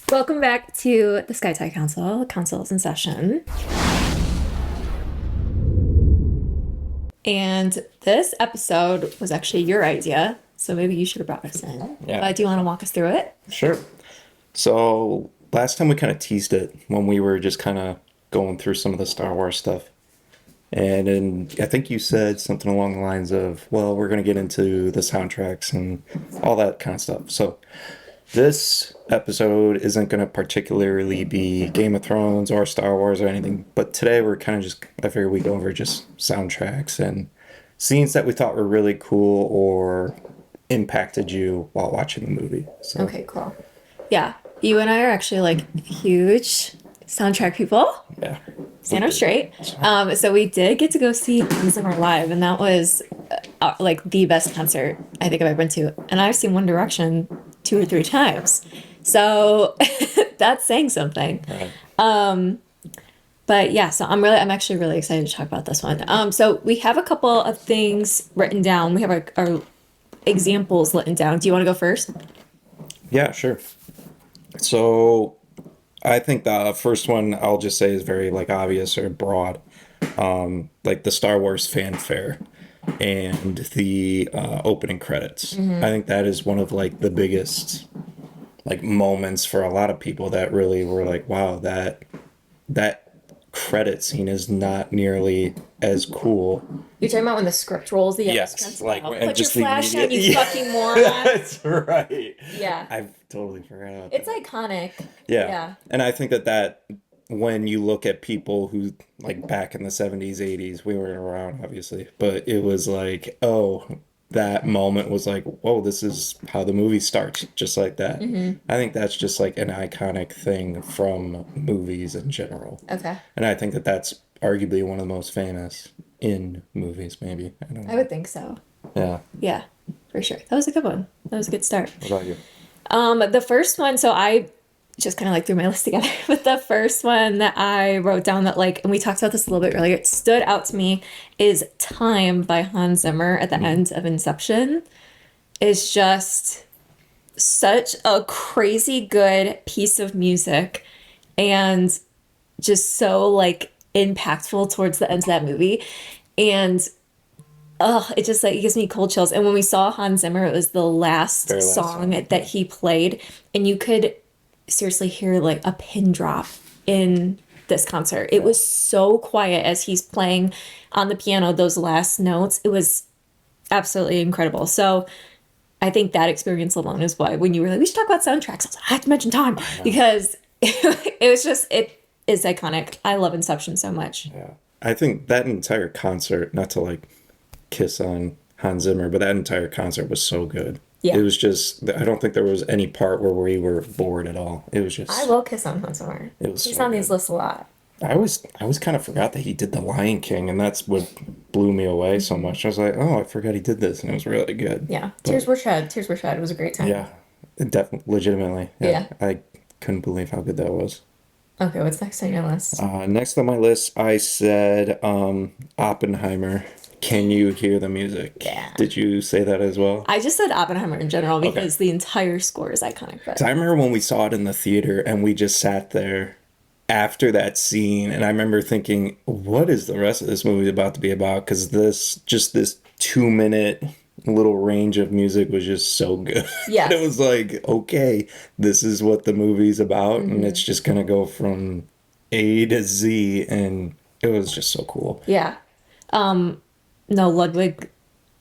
Welcome back to the Sky Tie Council. Council is in session. And this episode was actually your idea, so maybe you should have brought us in. Yeah. Do you want to walk us through it? Sure. So last time we kind of teased it when we were just kind of going through some of the Star Wars stuff. And I think you said something along the lines of, well, we're going to get into the soundtracks and all that kind of stuff. So this episode isn't going to particularly be Game of Thrones or Star Wars or anything, but today we're kind of just, I figure we go over just soundtracks and scenes that we thought were really cool or impacted you while watching the movie. So Okay, cool. Yeah, you and I are actually like huge soundtrack people. yeah. Stand up straight. So we did get to go see Hans Zimmer live, and that was like the best concert I think I've ever been to. And I've seen One Direction 2 or 3 times, so that's saying something. Right. But yeah, so I'm actually really excited to talk about this one. So we have a couple of things written down. We have our examples written down. Do you want to go first? Yeah, sure. So I think the first one I'll just say is very like obvious or broad, like the Star Wars fanfare and the opening credits. I think that is one of like the biggest like moments for a lot of people that really were like, wow, that credit scene is not nearly as cool. You're talking about when the script rolls. Yes, like put and your just flash on, you yeah. fucking moron. That's right. Yeah, I've totally forgot about it's that. iconic. Yeah. Yeah. And I think that when you look at people who like back in the 70s, 80s, we weren't around obviously, but it was like, oh, that moment was like, whoa, this is how the movie starts, just like that. I think that's just like an iconic thing from movies in general. Okay. And I think that that's arguably one of the most famous in movies, maybe. I don't I know. would think so. Yeah. Yeah, for sure. That was a good one. That was a good start. What about you? The first one, so I just kind of like threw my list together, but the first one that I wrote down that like, and we talked about this a little bit earlier, it stood out to me is Time by Hans Zimmer at the end of Inception. Is just such a crazy good piece of music and just so like impactful towards the end of that movie. And it just like it gives me cold chills. And when we saw Hans Zimmer, it was the last Very last song song. that he played, and you could seriously hear like a pin drop in this concert. It was so quiet as he's playing on the piano those last notes. It was absolutely incredible. So I think that experience alone is why when you were like, we should talk about soundtracks, I was like, I have to mention Time because it was just it is iconic. I love Inception so much. Yeah. I think that entire concert, not to like kiss on Hans Zimmer, but that entire concert was so good. Yeah. It was just, I don't think there was any part where we were bored at all. It was just, I will kiss on Hans Zimmer. it was He's so on these good. lists a lot. I was kind of forgot that he did The Lion King, and that's what blew me away so much. I was like, oh, I forgot he did this, and it was really good. Yeah. But, Tears were shed. Tears were shed. It was a great time. yeah, definitely, legitimately. Yeah. I couldn't believe how good that was. Okay, what's next on your list? Next on my list, I said Oppenheimer. Can you hear the music? Yeah. Did you say that as well? I just said Oppenheimer in general because the entire score is iconic. But 'Cause I remember when we saw it in the theater and we just sat there after that scene, and I remember thinking, what is the rest of this movie about to be about? Because this 2 minute little range of music was just so good. Yes. It was like, okay, this is what the movie's about, and it's just gonna go from A to Z, and it was just so cool. yeah. No, Ludwig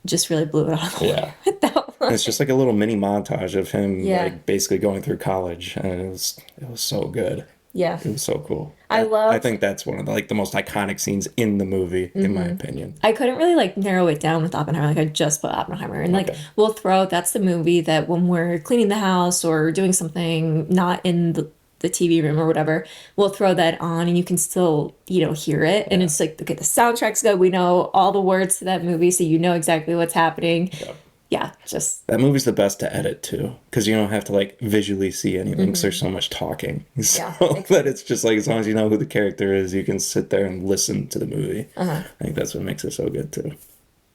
just really blew it out of the water Yeah. with that one. It's just like a little mini montage of him Yeah. like basically going through college, and it was so good. Yeah. It was so cool. I I think that's one of the most iconic scenes in the movie, in my opinion. I couldn't really like narrow it down with Oppenheimer. Like I just put Oppenheimer and like Okay. we'll throw that's the movie that when we're cleaning the house or doing something not in the TV room or whatever, we'll throw that on and you can still, hear it. And it's like, okay, the soundtrack's good. We know all the words to that movie, so you know exactly what's happening. Yeah. Yeah, just That movie's the best to edit too, because you don't have to like visually see anything because there's so much talking. So that it's just like as long as you know who the character is, you can sit there and listen to the movie. I think that's what makes it so good too.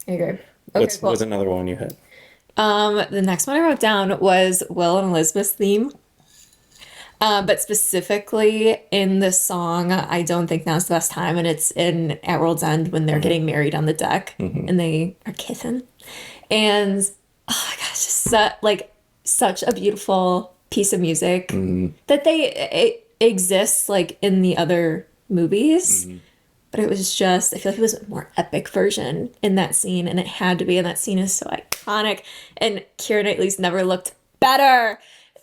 I agree. Okay, What's another one you had? The next one I wrote down was Will and Elizabeth's theme. But specifically in this song, I don't think now's the best time, and it's in At World's End when they're getting married on the deck and they are kissing. And oh my gosh, just like such a beautiful piece of music that it exists like in the other movies. But it was just, I feel like it was a more epic version in that scene, and it had to be, and that scene is so iconic. And Keira Knightley's never looked better,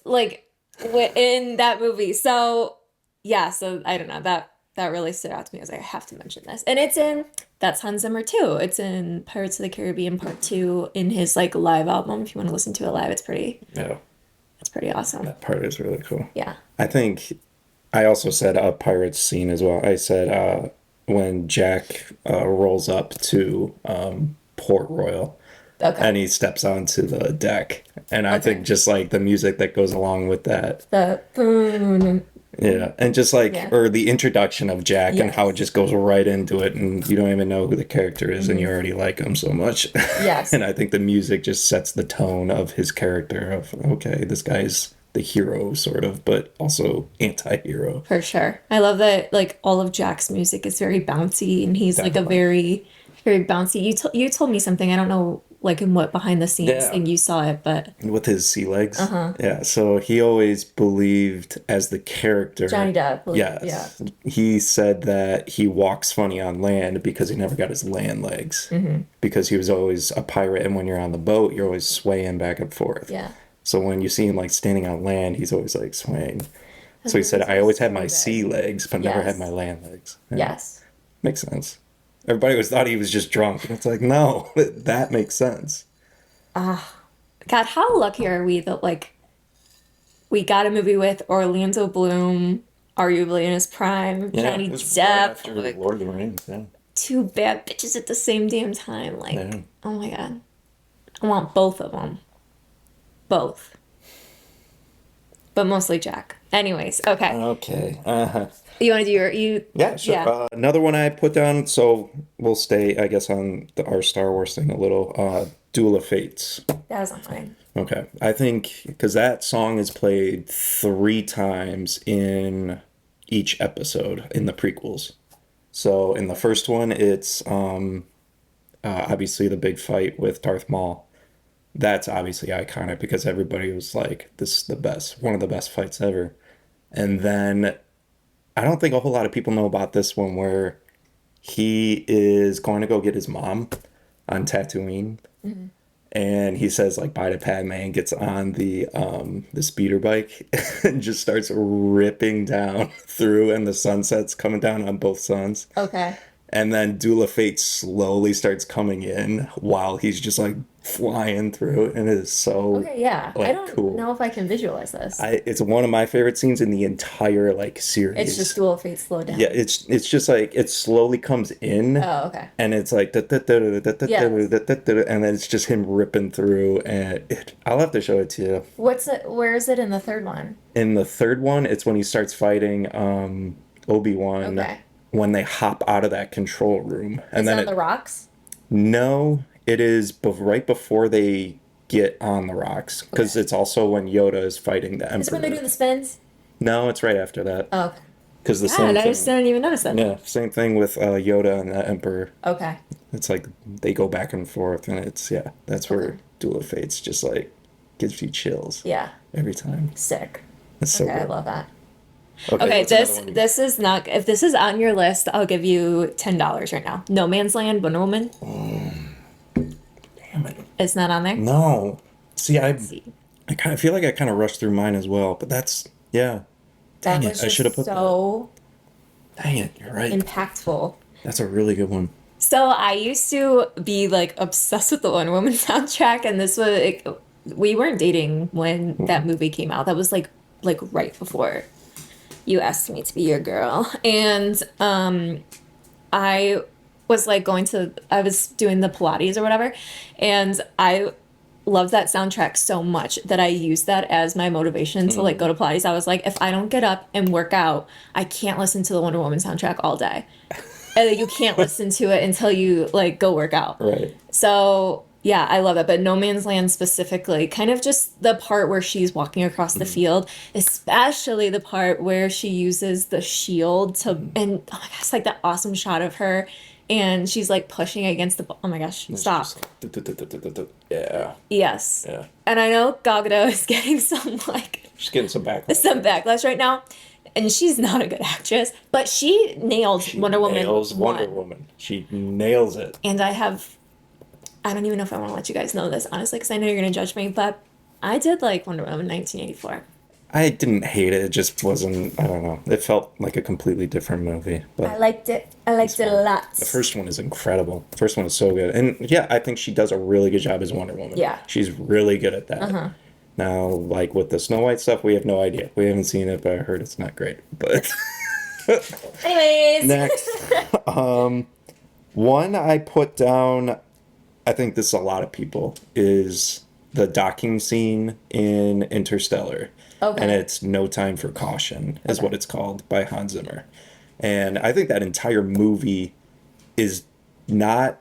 like in that movie. So yeah, so I don't know, that really stood out to me. I was like, I have to mention this, and that's Hans Zimmer too. It's in Pirates of the Caribbean Part Two in his like live album. If you want to listen to it live, Yeah, it's pretty awesome. that part is really cool. Yeah. I think I also said a pirates scene as well. I said when Jack rolls up to Port Royal Okay. and he steps onto the deck. And I Okay. think just like the music that goes along with that. The Yeah. And just like, Yeah. or the introduction of Jack and how it Yes. just goes right into it and you don't even know who the character is and you already like him so much. Yes. And I think the music just sets the tone of his character of, okay, this guy's the hero sort of, but also anti-hero. For sure. I love that like all of Jack's music is very bouncy and he's like a Definitely. very bouncy. You told me something. I don't know like in what behind the scenes Yeah. thing you saw it, but With his sea legs. Yeah, so he always believed as the character. Johnny Depp. Like, Yes. He said that he walks funny on land because he never got his land legs. Because he was always a pirate, and when you're on the boat, you're always swaying back and forth. Yeah. So when you see him like standing on land, he's always like swaying. So he said, makes I always had so my good. sea legs, but never had Yes. my land legs. Yeah. Yes. Makes sense. Everybody always thought he was just drunk. And it's like, no, that makes sense. God, how lucky are we that like we got a movie with Orlando Bloom, arguably in his prime, Johnny it was right Depp, after like, Lord of the Rings. Yeah. two bad bitches at the same damn time. Like, Yeah. oh my God. I want both of them. Both. But mostly Jack. Anyways, okay. Okay. You want to do you Yeah, sure. yeah. Another one I put down, so we'll stay, I guess, on our Star Wars thing a little. Duel of Fates. That was not mine. Okay. I think, because that song is played 3 times in each episode in the prequels. So in the first one, it's obviously the big fight with Darth Maul. That's obviously iconic because everybody was like, this is the best, one of the best fights ever. And then I don't think a whole lot of people know about this one where he is going to go get his mom on Tatooine. And he says like bye to Padme and gets on the speeder bike and just starts ripping down through and the sunset's coming down on both suns. Okay. And then Duel of Fate slowly starts coming in while he's just like flying through, and it is so Okay, yeah. I like don't cool. know if I can visualize this. It's one of my favorite scenes in the entire like series. It's just Duel of Fate slowed down. Yeah, it's just like it slowly comes in, Oh, okay. and it's like and then it's just him ripping through, and I'll have to show it to you. Where is it in the third one? In the third one, it's when he starts fighting Obi-Wan Okay. when they hop out of that control room, and Is then it on the rocks? no, it is right before they get on the rocks because it's also when Yoda is fighting the Is it when they're Emperor. doing the spins? No, it's right after that Oh, okay. because the God, same I thing. just didn't even notice that. Yeah, same thing with Yoda and the Emperor. Okay. It's like they go back and forth, and it's that's where Duel of Fates just like gives you chills Yeah. every time. Sick. It's so Okay, I good. love that. Okay, Okay, what's another one? this is not if this is on your list, I'll give you $10 right now. No Man's Land, Wonder Woman. Damn it. It's not on there. No. See, I See. kind of feel like I kind of rushed through mine as well, but that's That Dang it, was I just should have put so dang it, you're right. impactful. That's a really good one. So I used to be like obsessed with the Wonder Woman soundtrack, and this was like, we weren't dating when that movie came out. That was like right before you asked me to be your girl, and I was like I was doing the Pilates or whatever, and I loved that soundtrack so much that I used that as my motivation to like go to Pilates. I was like, if I don't get up and work out, I can't listen to the Wonder Woman soundtrack all day. And you can't listen to it until you like go work out. Right. So Yeah, I love it. But No Man's Land specifically, kind of just the part where she's walking across the Mhm. field, especially the part where she uses the shield to, Mhm. and oh my gosh, it's like that awesome shot of her and she's like pushing against the, oh my gosh, And it's stop. just like, "Du-du-du-du-du-du-du." Yeah, Yes. yeah. And I know Gal Gadot is getting some like She's getting some backlash some right now. backlash right now, and she's not a good actress, but she nailed She Wonder Woman nails Wonder 1. Woman. She nails it. And I don't even know if I want to let you guys know this, honestly, because I know you're going to judge me, but I did like Wonder Woman 1984. I didn't hate it. It just wasn't. I don't know. It felt like a completely different movie. I But liked it. I this liked it a one, lot. the first one is incredible. The first one is so good. And yeah, I think she does a really good job as Wonder Woman. Yeah. She's really good at that. Uh-huh. Now, like with the Snow White stuff, we have no idea. We haven't seen it, but I heard it's not great. But Anyways. next, one I put down, I think this is a lot of people, is the docking scene in Interstellar. And Okay. it's No Time for Caution, is Okay. what it's called by Hans Zimmer. And I think that entire movie is not,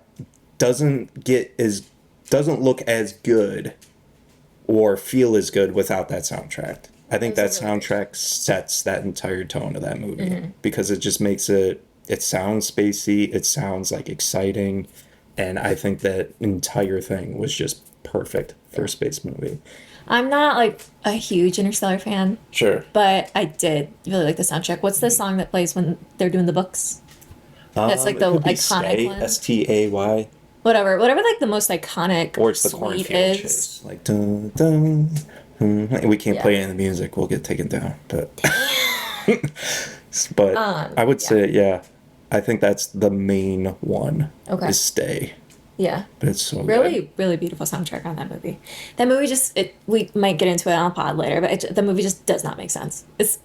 doesn't get as, doesn't look as good or feel as good without that soundtrack. I think It's that a really good soundtrack sets that entire tone of that movie because it just makes it, it sounds spacey, it sounds like exciting, and I think that entire thing was just perfect for a space movie. I'm not like a huge Interstellar fan, Sure. but I did really like the soundtrack. What's the song that plays when they're doing the books? That's like It the could be iconic Stay, one. Stay, Whatever like the most iconic or it's the suite cornfield is. chase. Like, dun, dun, dun. We can't Yeah. play it in the music, we'll get taken down. But but I would Yeah. say, yeah, I think that's the main one Okay. is Stay. Yeah. But it's so good. Really, really beautiful soundtrack on that movie. That movie just it we might get into it on a pod later, but the movie just does not make sense. It's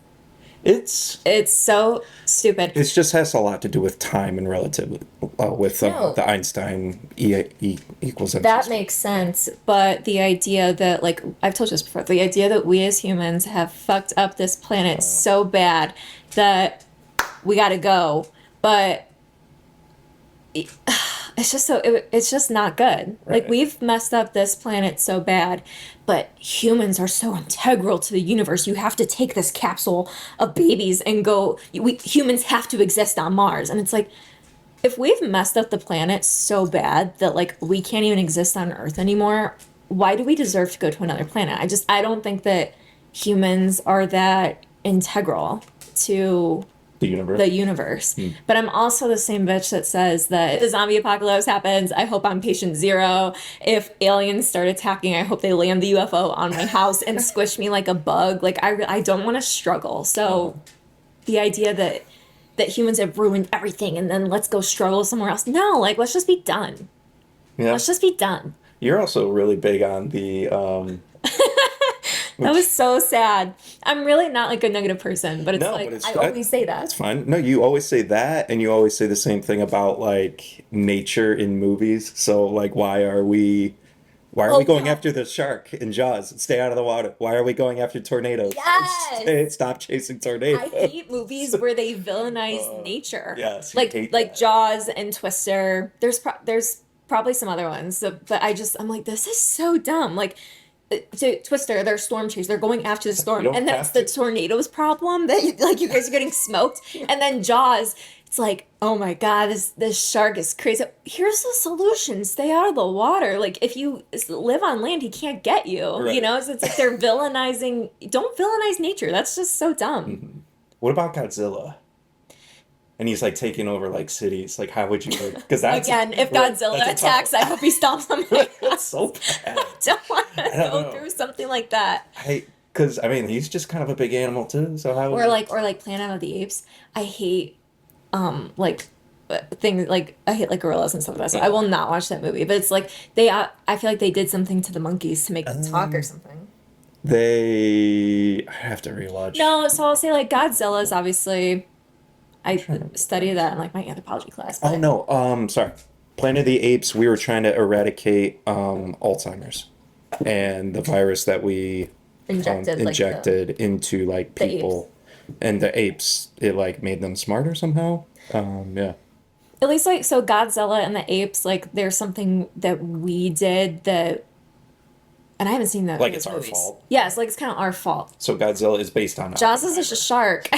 It's so stupid. it just has a lot to do with time and relativity with No. the Einstein equals MC That squared. makes sense, but the idea that like I've told you this before, the idea that we as humans have fucked up this planet so bad that we got to go, but it's just it's just not good. Like Right. we've messed up this planet so bad, but humans are so integral to the universe. You have to take this capsule of babies and go. We humans have to exist on Mars, and it's like if we've messed up the planet so bad that like we can't even exist on Earth anymore, why do we deserve to go to another planet? I don't think that humans are that integral to The universe. the universe. But I'm also the same bitch that says that if the zombie apocalypse happens, I hope I'm patient zero. If aliens start attacking, I hope they land the UFO on my house and squish me like a bug. Like I don't want to struggle. So the idea that humans have ruined everything and then let's go struggle somewhere else. No, like let's just be done. Yeah. Let's just be done. You're also really big on the That was so sad. I'm really not like a negative person, but it's no, like but it's I always say that. That's fine. No, you always say that, and you always say the same thing about like nature in movies. So like, why are Oh, we going yeah. after the shark in Jaws? Stay out of the water. Why are we going after tornadoes? Yes. Stop chasing I tornadoes. hate movies where they villainize nature. yes, you Like hate like that. Jaws and Twister. There's probably some other ones, but I'm like this is so dumb. Like to Twister, they're storm chasers. They're going after the storm, don't and then it's have the to. tornadoes problem that like you guys are getting smoked. And then Jaws, it's like oh my god, this shark is crazy. Here's the solution: stay out of the water. Like if you live on land, he can't get you. You Right. know, so it's like they're villainizing. Don't villainize nature. That's just so dumb. What about Godzilla? And he's like taking over like cities. Like, how would you? Because that's Again, if right, Godzilla that's a tough attacks, I hope he stomps on my It's house. so bad. Don't want to I don't go know. through something like that. Because I mean, he's just kind of a big animal too. So how? Or like Planet of the Apes. I hate like things like I hate like gorillas and stuff like that. So I will not watch that movie. But it's like I feel like they did something to the monkeys to make them talk or something. I have to rewatch. No, so I'll say like Godzilla is obviously I studied that in like my anthropology class. Oh But no. Sorry. Planet of the Apes. We were trying to eradicate Alzheimer's and the virus that we injected like injected into like the people, and the apes. It like made them smarter somehow. Yeah. At least like so Godzilla and the apes, like there's something that we did that, and I haven't seen Like those it's our movies. fault. Yes, like it's kind of our fault. So Godzilla is based on Jaws is just a shark.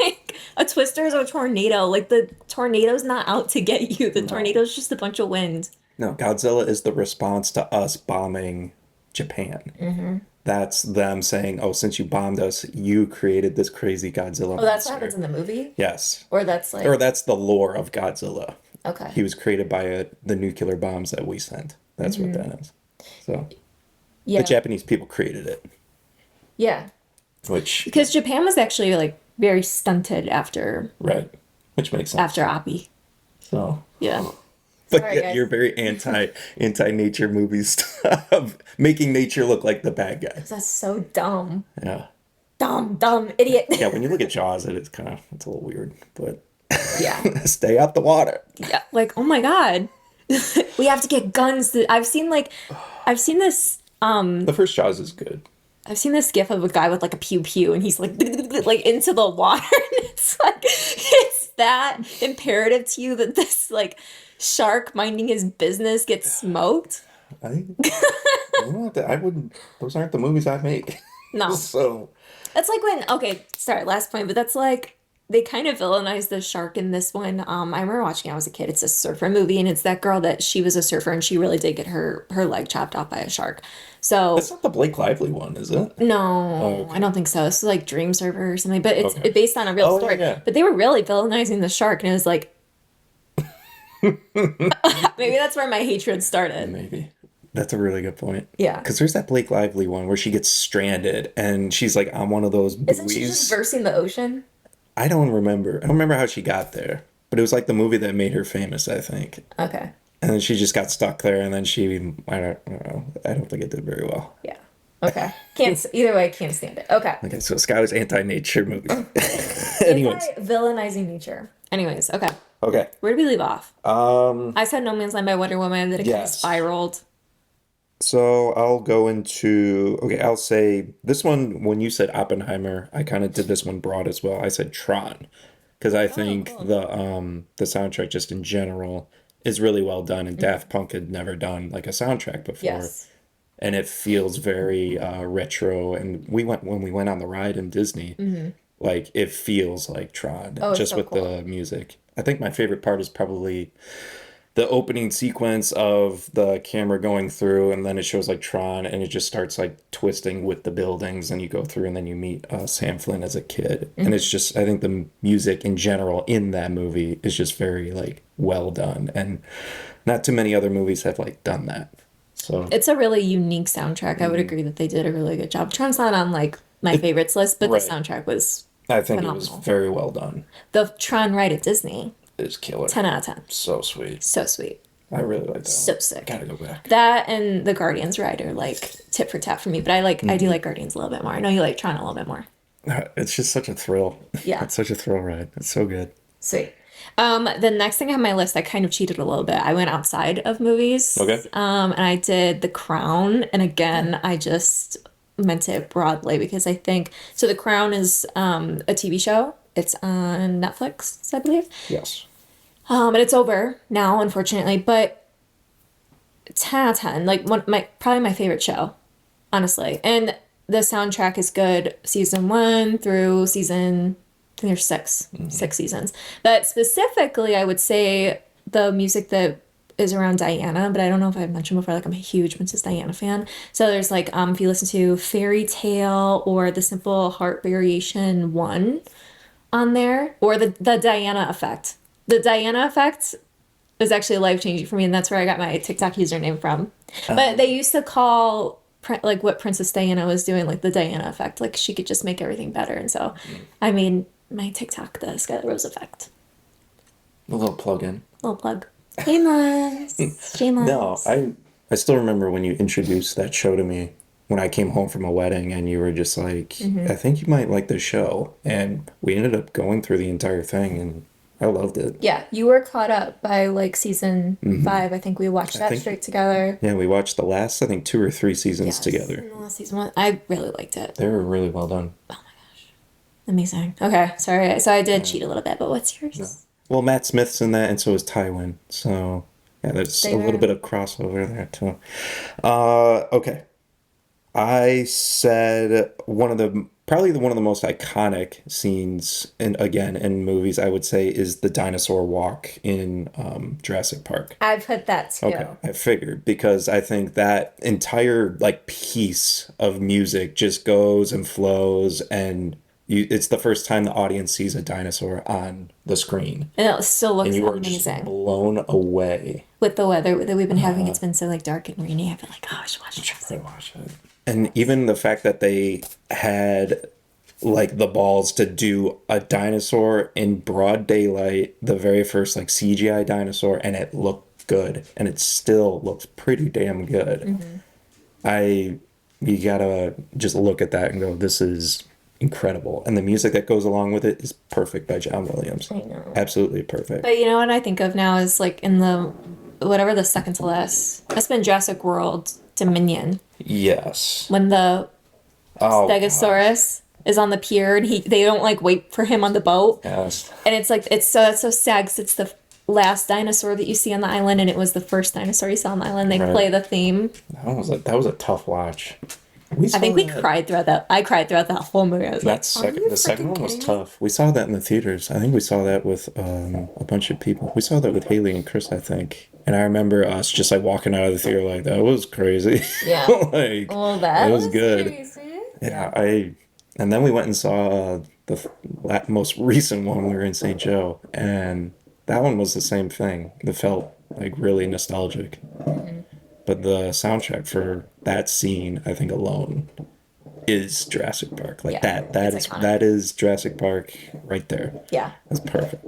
Like a twister is a tornado. Like the tornado's not out to get you. The No. tornado's just a bunch of wind. No, Godzilla is the response to us bombing Japan. That's them saying, "Oh, since you bombed us, you created this crazy Godzilla Oh, that's what happens monster." in the movie? Yes, Or that's or like that's the lore of Godzilla. okay. He was created by the nuclear bombs that we sent. That's what that is. So the Yeah. Japanese people created it, Yeah. which Because Japan was actually like very stunted right, which makes sense. after Api. So, Yeah. but Sorry, yet guys. you're very anti nature movies of making nature look like the bad guy. That's so dumb. Yeah, Dumb, idiot. yeah. When you look at Jaws, it's a little weird, but Yeah. stay out the water. Yeah. Like, oh my God. We have to get guns. I've seen this The first Jaws is good. I've seen this gif of a guy with like a pew pew and he's like like into the water and it's like it's that imperative to you that this like shark minding his business gets smoked? I, you know, I wouldn't. Those aren't the movies I make. No. So That's like when okay, sorry, last point, but that's like they kind of villainized the shark in this one. I remember watching it when I was a kid. It's a surfer movie, and it's that girl that she was a surfer, and she really did get her leg chopped off by a shark. So that's not the Blake Lively one, is it? no, okay. I don't think so. It's like Dream Surfer or something, but Okay. it's based on a real Oh, story. yeah. But they were really villainizing the shark, and it was like maybe that's where my hatred started. Maybe. That's a really good point. Yeah. Because there's that Blake Lively one where she gets stranded and she's like on one of those Isn't she just buoys. versing the ocean? I don't remember. I don't remember how she got there, but it was like the movie that made her famous, I think. Okay. And then she just got stuck there, and then I don't know. I don't think it did very well. Yeah. Okay. Either way, can't stand it. Okay. Okay, so Scott is anti-nature movie. Anyways, Villainizing nature. Anyways, okay. okay. Where did we leave off? I said No Man's Land by Wonder Woman, that it kind of Yes. spiraled. So I'll go into, okay, I'll say this one, when you said Oppenheimer, I kind of did this one broad as well. I said Tron, because I think cool. the soundtrack just in general is really well done, and Daft Punk had never done like a soundtrack before. Yes. And it feels very retro, and when we went on the ride in Disney, like it feels like Tron, Oh, it's just so with cool. the music. I think my favorite part is probably the opening sequence of the camera going through, and then it shows like Tron, and it just starts like twisting with the buildings, and you go through, and then you meet Sam Flynn as a kid, and it's just, I think the music in general in that movie is just very like well done, and not too many other movies have like done that. So It's a really unique soundtrack. I would agree that they did a really good job. Tron's not on like my favorites list, but right. the soundtrack was I think it was phenomenal. very well done. The Tron ride at Disney. It's killer. 10 out of 10. So sweet. So sweet. I really like that So one. sick. Gotta go back. That and the Guardians ride are like tit for tat for me, but I do like Guardians a little bit more. I know you like Tron a little bit more. It's just such a thrill. Yeah. It's such a thrill ride. It's so good. Sweet. The next thing on my list, I kind of cheated a little bit. I went outside of movies. Okay. And I did The Crown, and again, I just meant it broadly because I think so. The Crown is a TV show. It's on Netflix, I believe. Yes. And it's over now, unfortunately. But 10 out of 10, like probably my favorite show, honestly. And the soundtrack is good. Season 1 through season, I think there's 6 seasons. But specifically, I would say the music that is around Diana, but I don't know if I've mentioned before, like I'm a huge Princess Diana fan. So there's like, if you listen to Fairy Tale or the Simple Heart Variation 1 on there, or the Diana Effect. The Diana Effect is actually life-changing for me, and that's where I got my TikTok username from. But they used to call like what Princess Diana was doing, like the Diana Effect. Like she could just make everything better. And so I made my TikTok the Scarlet Rose Effect. A little plug in. Little plug. Shameless. Shameless. No, I still remember when you introduced that show to me when I came home from a wedding, and you were just like, I think you might like this show. And we ended up going through the entire thing, and I loved it. Yeah, you were caught up by like season 5. I think we watched that think- straight together. Yeah, we watched the last, I think, 2 or 3 seasons Yes. together. And the last season 1, I really liked it. They were really well done. Amazing. Okay, sorry. So I did cheat a little bit, but what's yours? Well, Matt Smith's in that, and so is Tywin. So yeah, there's They a little were. bit of crossover there too. Okay. I said one of the probably one of the most iconic scenes in movies I would say is the dinosaur walk in Jurassic Park. I put that Okay, too. I figured because I think that entire like piece of music just goes and flows and it's the first time the audience sees a dinosaur on the screen And it still and looks you are just amazing. blown away. With the weather that we've been having, it's been so like dark and rainy. I feel like, oh, I should watch I Jurassic. watch it. And even the fact that they had like the balls to do a dinosaur in broad daylight, the very first like CGI dinosaur, and it looked good, and it still looks pretty damn good. I You gotta just look at that and go, this is incredible. And the music that goes along with it is perfect by John Williams. I know. Absolutely perfect. But you know what I think of now is like in the whatever the second to last. That's been Jurassic World Dominion Yes. when the Oh, God. Stegosaurus is on the pier and they don't like wait for him on the boat. Yes. And it's like it's so sad 'cause it's the last dinosaur that you see on the island and it was the first dinosaur you saw on the island. They Right. play the theme. That was a tough watch. I think we cried throughout that. I cried throughout that whole movie. I was like, "Are you The second freaking one was kidding me?" tough. We saw that in the theaters. I think we saw that with a bunch of people. We saw that with Haley and Chris, I think. And I remember us just like walking out of the theater like that was crazy. Yeah. Like Well, that it was good. crazy. Yeah, and then we went and saw most recent one. We were in St. Joe, and that one was the same thing. It felt like really nostalgic. But the soundtrack for that scene, I think alone, is Jurassic Park. Like Yeah, it's iconic. that is Jurassic Park right there. Yeah. That's perfect.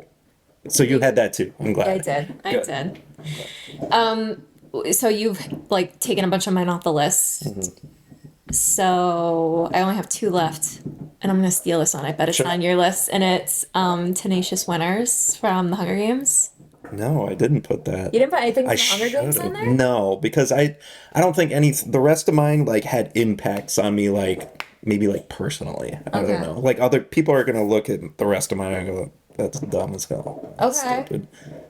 So you had that too. I'm glad. I did. I Good. did. So you've like taken a bunch of mine off the list. So I only have two left. And I'm gonna steal this one. I bet it's Sure. on your list. And it's Tenacious Winners from the Hunger Games. No, I didn't put that. You didn't put anything I from the Hunger Games should on have. there? No, because I don't think the rest of mine like had impacts on me like maybe like personally. I Okay. don't know. Like other people are gonna look at the rest of mine and go, that's dumb as hell. That's Okay. stupid.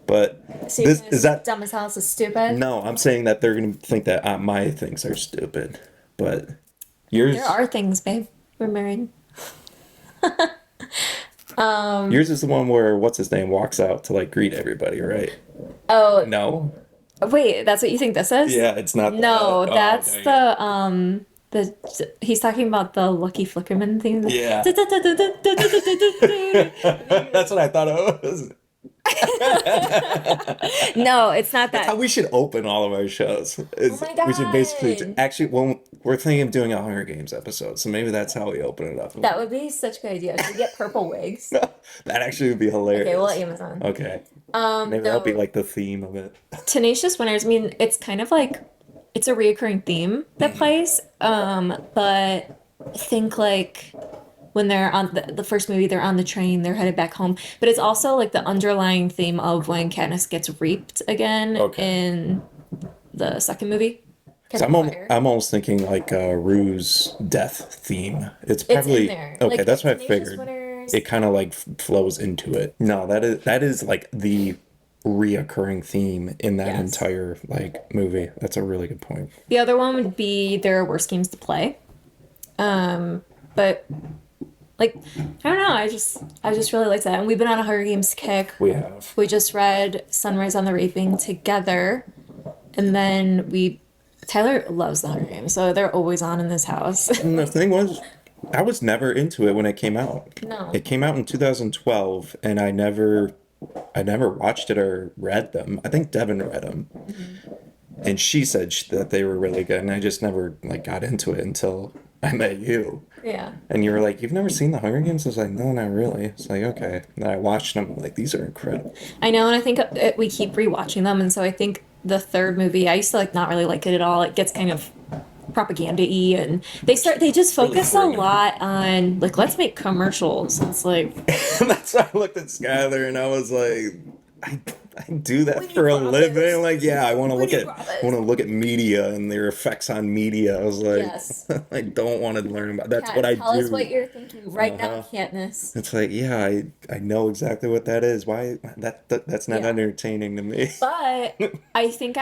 But So you're this gonna is say that dumb as hell is stupid? no, I'm saying that they're gonna think that my things are stupid. But yours There are things, babe. We're married. yours is the one where what's his name walks out to like greet everybody, right? Oh, No? wait, that's what you think this is? Yeah, it's not No, that. Oh, that's dang it. he's talking about the Lucky Flickerman thing. Yeah. That's what I thought it was. No, it's not How that. we should open all of our shows. my We should basically God. actually well we're thinking of doing a Hunger Games episode, so maybe that's how we open it up. That would be such a good idea. Should we get purple wigs? That actually would be hilarious. Okay, we'll let Amazon. Okay. Maybe that'll be no. like the theme of it. Tenacious Winners, I mean, it's kind of like it's a reoccurring theme that plays. But I think like when they're on the first movie, they're on the train, they're headed back home. But it's also like the underlying theme of when Katniss gets reaped again Okay. in the second movie. So Catching Fire. I'm almost thinking like a Rue's death theme. It's It's probably in there. okay. Like, That's what I Tenacious figured. Winners. It kind of like flows into it. No, that is like the reoccurring theme in that Yes. entire like movie. That's a really good point. The other one would be There Are Worse Games to Play. But like I don't know, I just really liked that. And we've been on a Hunger Games kick. We have. We just read Sunrise on the Reaping together. And then Tyler loves the Hunger Games, so they're always on in this house. And the thing was, I was never into it when it came out. No. It came out in 2012, and I never watched it or read them. I think Devin read them, and she said that they were really good, and I just never like got into it until I met you. Yeah. And you were like, "You've never seen the Hunger Games?" I was like, "No, not really." It's like, okay. And I watched them. Like, these are incredible. I know, and I think we keep rewatching them, and so I think the third movie, I used to like not really like it at all. It gets kind of propaganda-y, and they just focus a corny. lot on like let's make commercials. It's like And that's why I looked at Skylar, and I was like, I do that When you for a brought this. living. Like, yeah, I want to When look you at brought I want this. to look at media and their effects on media. I was like, Yes. I don't want to learn about. That's what Kat, I tell us what do. you're thinking right now, Uh-huh. Katniss. It's like, yeah, I know exactly what that is. Why that's not Yeah. entertaining to me. But I think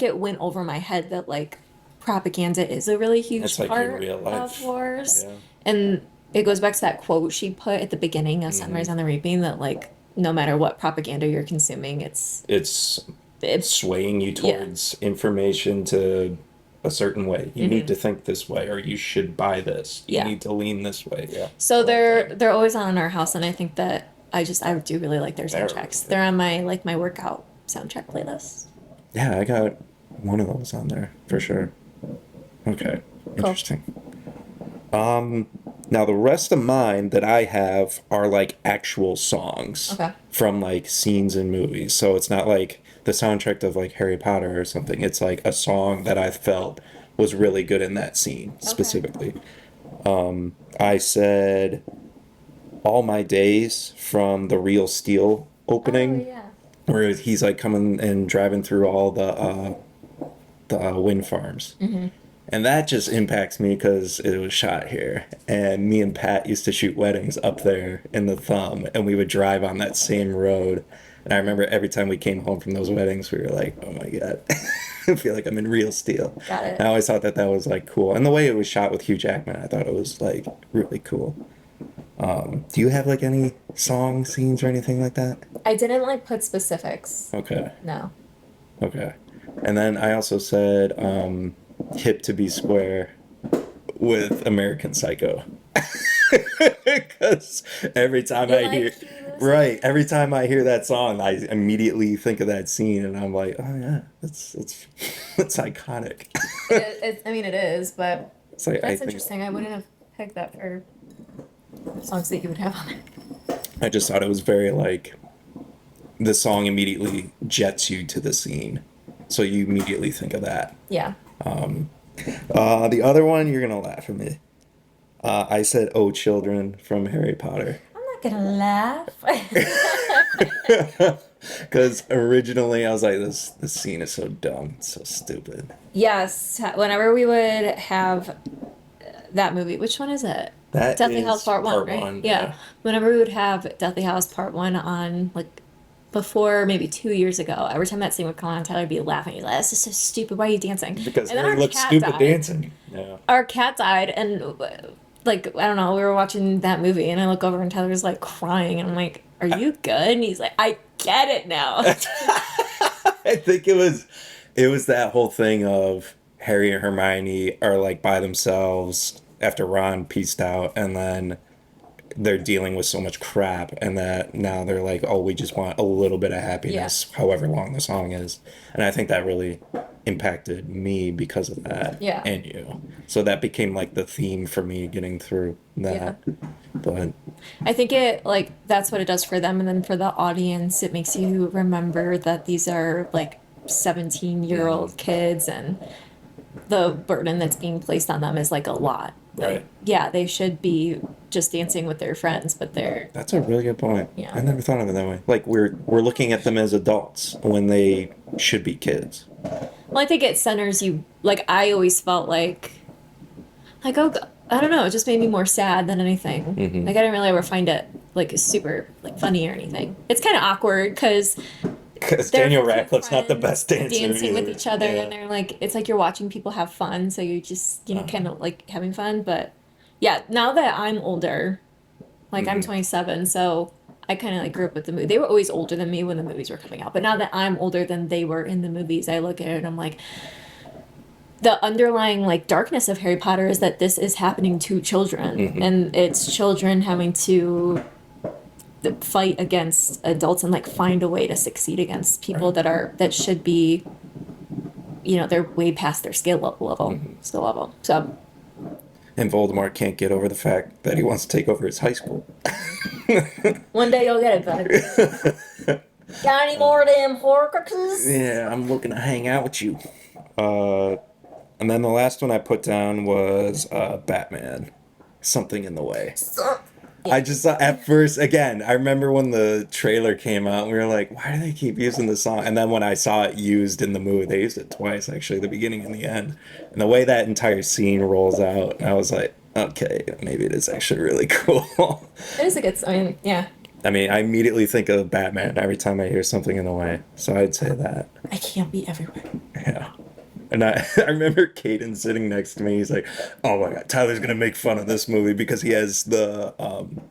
it went over my head that like propaganda is a really It's huge like in part real of life. wars. Yeah. And it goes back to that quote she put at the beginning of Hmm. Sunrise on the Reaping that like no matter what propaganda you're consuming, It's it swaying you yeah. towards information to a certain way. You need Hmm. to think this way, or you should buy this. You Yeah. need to lean this way. Yeah, So the whole thing. they're always on in our house and I think that I do really like their Very. soundtracks. They're on my like my workout soundtrack playlist. Yeah, I got one of those on there for sure. Okay, Cool. interesting. Um, Now the rest of mine that I have are like actual songs Okay. from like scenes in movies. So it's not like the soundtrack of like Harry Potter or something. It's like a song that I felt was really good in that scene Okay. specifically. I said All My Days from the Real Steel Oh opening, yeah. where he's like coming and driving through all the wind farms. Hmm. And that just impacts me because it was shot here. And me and Pat used to shoot weddings up there in the Thumb, and we would drive on that same road. And I remember every time we came home from those weddings, we were like, oh my God, I feel like I'm in real steel. Got And I it. always thought that that was like cool. And the way it was shot with Hugh Jackman, I thought it was like really cool. Do you have like any song scenes or anything like that? I didn't like put specifics. Okay. No. Okay. And then I also said Hip to Be Square with American Psycho. Because every time You I like hear, Huey Lewis? right, every time I hear that song, I immediately think of that scene, and I'm like, oh yeah, that's that's iconic. I mean, it is, but It's like I that's think interesting. I wouldn't have picked that for songs that you would have on it. I just thought it was very like the song immediately jets you to the scene, so you immediately think of that. Yeah. The other one, you're gonna laugh at me. I said "Oh Children" from Harry Potter. I'm not gonna laugh. Because originally I was like, this scene is so dumb, it's so stupid. Yes, whenever we would have that movie, which one is it? That Deathly Hallows is Part One, part right? one, Yeah. yeah. Whenever we would have Deathly Hallows Part One on, like before maybe 2 years ago, every time that scene would come on, Tyler would be laughing. He's like, "This is so stupid. Why are you dancing?" Because And then Harry our looks cat stupid died. dancing. Yeah. Our cat died, and like I don't know, we were watching that movie, and I look over, and Tyler's like crying, and I'm like, "Are you good?" And he's like, "I get it now." I think it was that whole thing of Harry and Hermione are like by themselves after Ron pieced out, and then they're dealing with so much crap, and that now they're like, oh, we just want a little bit of Yeah. happiness, however long the song is. And I think that really impacted me because of that, Yeah. and you. So that became like the theme for me getting through Yeah. that. But I think it like that's what it does for them, and then for the audience, it makes you remember that these are like 17-year-old kids, and the burden that's being placed on them is like a lot. Like, right. yeah, they should be just dancing with their friends, but they're That's a really good point. yeah. I never thought of it that way. Like we're looking at them as adults when they should be kids. Well, I think it centers you. Like I always felt like oh, I don't know, it just made me more sad than anything. Mhm. Like I didn't really ever find it like super like funny or anything. It's kind of awkward because Because they're Daniel fucking Radcliffe's not the friends best dancer dancing with either. each other, Yeah. and they're like it's like you're watching people have fun, so you just kind Uh-huh. of like having fun. But yeah, now that I'm older, like I'm Mhm. 27, so I kind of like grew up with the movie. They were always older than me when the movies were coming out, but now that I'm older than they were in the movies, I look at it and I'm like, the underlying like darkness of Harry Potter is that this is happening to children, Mhm. and it's children having to fight against adults and like find a way to succeed against people that should be, they're way past their skill level. So And Voldemort can't get over the fact that he wants to take over his high school. one day you'll get it, bud. Got any more of them Horcruxes? Yeah, I'm looking to hang out with you. Uh, and then the last one I put down was Batman. Something in the way. I just saw at first again. I remember when the trailer came out, we were like, "Why do they keep using the song?" And then when I saw it used in the movie, they used it twice actually, the beginning and the end. And the way that entire scene rolls out, I was like, "Okay, maybe it is actually really cool." It is a good. I mean, yeah. I mean, I immediately think of Batman every time I hear something in the way, so I'd say that. I can't be everywhere. Yeah. And I remember Caden sitting next to me. He's like, "Oh my God, Tyler's gonna make fun of this movie because he has the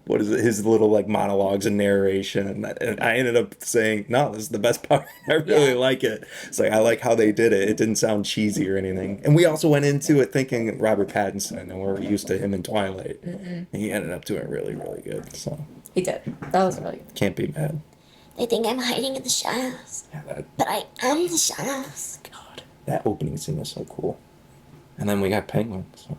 what is it? His little like monologues and narration." And I ended up saying, "No, this is the best part. I really Yeah. like it. It's like I like how they did it. It didn't sound cheesy or anything." And we also went into it thinking Robert Pattinson, and we're used to him in Twilight. And he ended up doing really, really good. So He did. That was really good. can't be mad. They think I'm hiding in the shadows, Yeah, but I am the shadows. God, that opening scene is so cool. And then we got Penguin. So.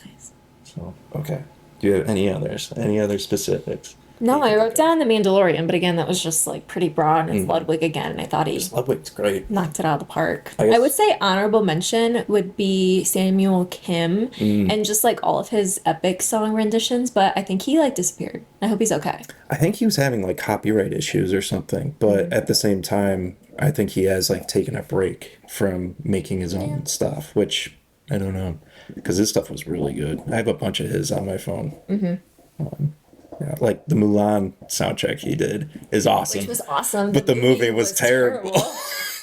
Nice. So, okay. Do you have any others? Any other specifics? No, I wrote down The Mandalorian, but again, that was just like pretty broad. And it's Mm. Ludwig again, and I thought he Ludwig's great. knocked it out of the park. I guess- I would say honorable mention would be Samuel Kim Mm. and just like all of his epic song renditions, but I think he like disappeared. I hope he's okay. I think he was having like copyright issues or something, but at the same time, I think he has like taken a break from making his own stuff, which I don't know because his stuff was really good. I have a bunch of his on my phone. Yeah, like the Mulan soundtrack he did is awesome. Which was awesome. But the movie was terrible.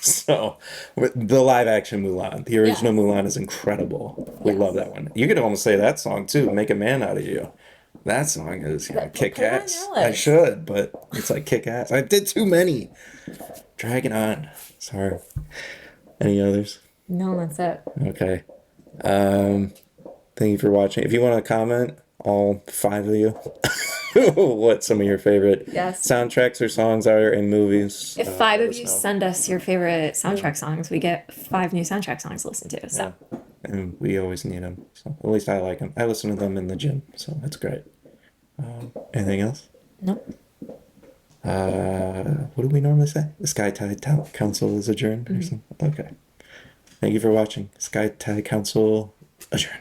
So, with the live action Mulan, the original Mulan is incredible. We love that one. You could almost say that song too, "Make a Man Out of You." That song is kick put it on ass. your I list. should, but it's like kick ass. I did too many. Dragging on. Sorry. Any others? No, that's it. Okay. Thank you for watching. If you want to comment, all 5 of you, what some of your favorite Yes. soundtracks or songs are in movies. If 5 let of us you know. send us your favorite soundtrack songs, we get 5 new soundtrack songs to listen to. So Yeah. And we always need them. So at least I like them. I listen to them in the gym, so that's great. Anything else? nope. What do we normally say? The Sky Tide Council is adjourned or something? Okay. Thank you for watching. Sky Tide Council adjourned.